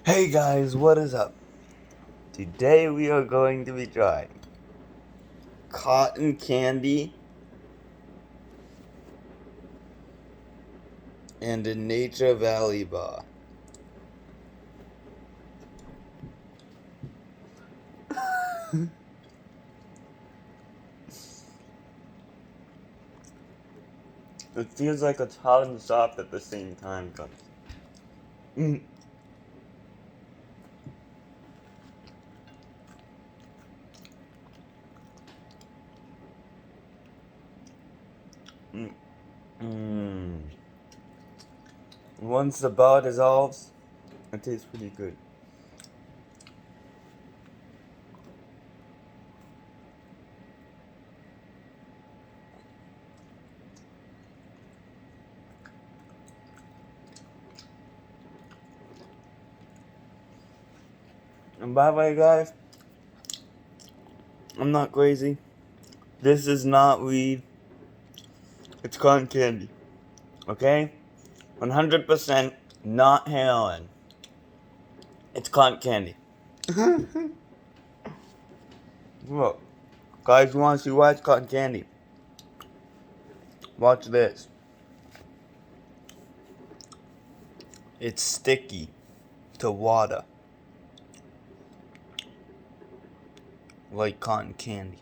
Hey guys, what is up? Today we are going to be trying cotton candy and a Nature Valley bar. It feels like it's hot and soft at the same time, guys. Mm. Mm. Mm. Once the bar dissolves, it tastes pretty good. And by the way, guys, I'm not crazy. This is not weed. It's cotton candy. Okay? 100% not heroin. It's cotton candy. Look, guys, you want to see why it's cotton candy? Watch this. It's sticky to water, like cotton candy.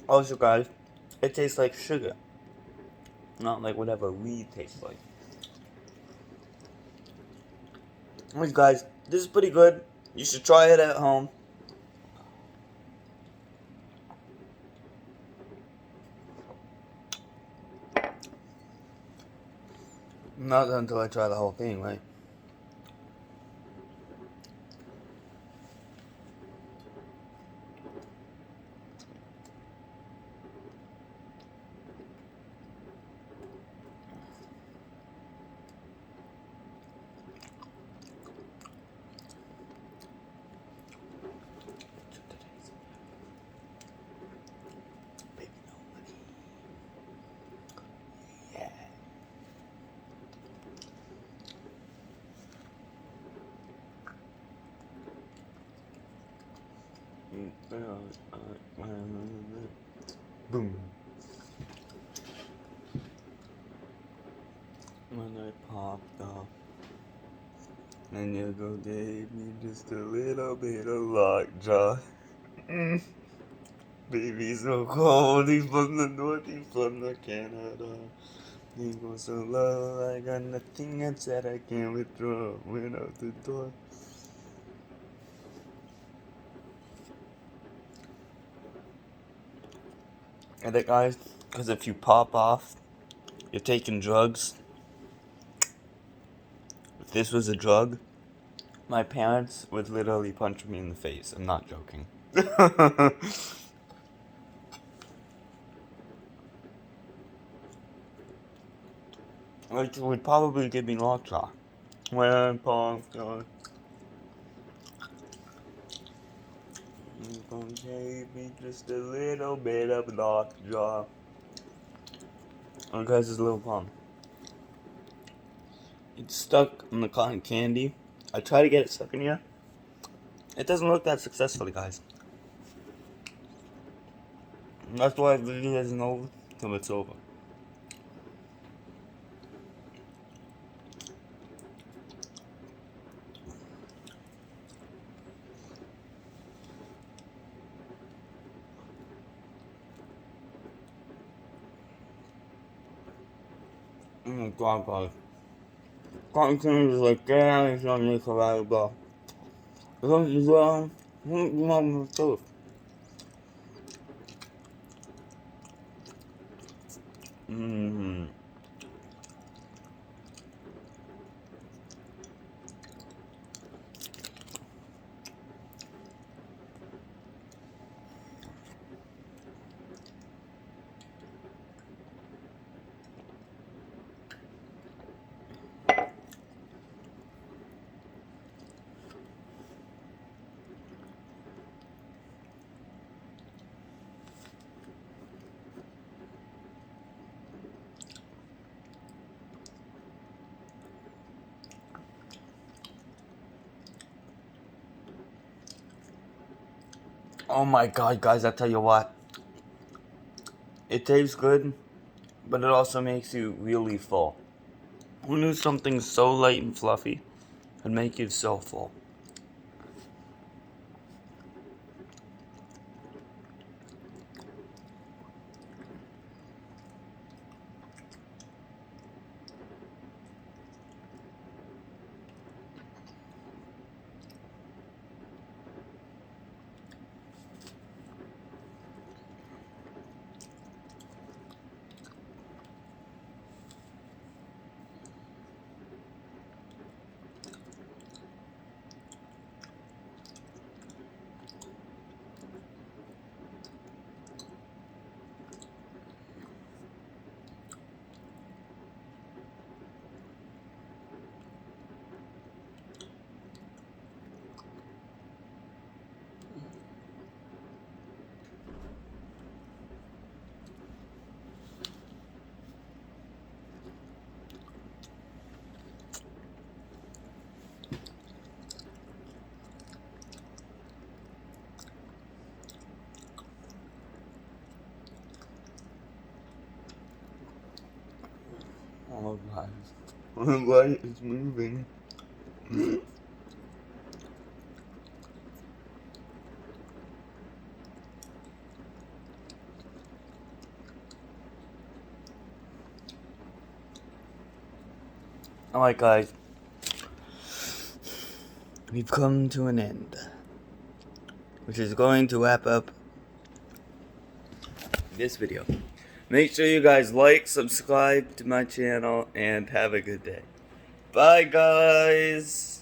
Also, guys, it tastes like sugar, not like whatever weed tastes like. Anyways, guys, this is pretty good. You should try it at home. Not until I try the whole thing, right? Yeah. Boom. When I popped off, and you go gave me just a little bit of lockjaw. Baby, so cold, he's from the north, he's from the Canada. He goes so low, I got nothing inside, I can't withdraw. Went out the door. And that guys, because if you pop off, you're taking drugs. If this was a drug, my parents would literally punch me in the face. I'm not joking. Which would probably give me lockjaw. When I popped off, you gonna give me just a little bit of lockjaw. Oh, guys, this little palm. It's stuck in the cotton candy. I try to get it stuck in here. It doesn't look that successfully, guys. That's why the video isn't over till it's over. Oh my god, guys. Cotton candy is like getting on me survivable. Because it's the truth. Mmm. Oh my god, guys, I tell you what. It tastes good, but it also makes you really full. Who knew something so light and fluffy could make you so full? Oh guys, the light is moving. Alright guys, we've come to an end, which is going to wrap up this video. Make sure you guys like, subscribe to my channel, and have a good day. Bye guys!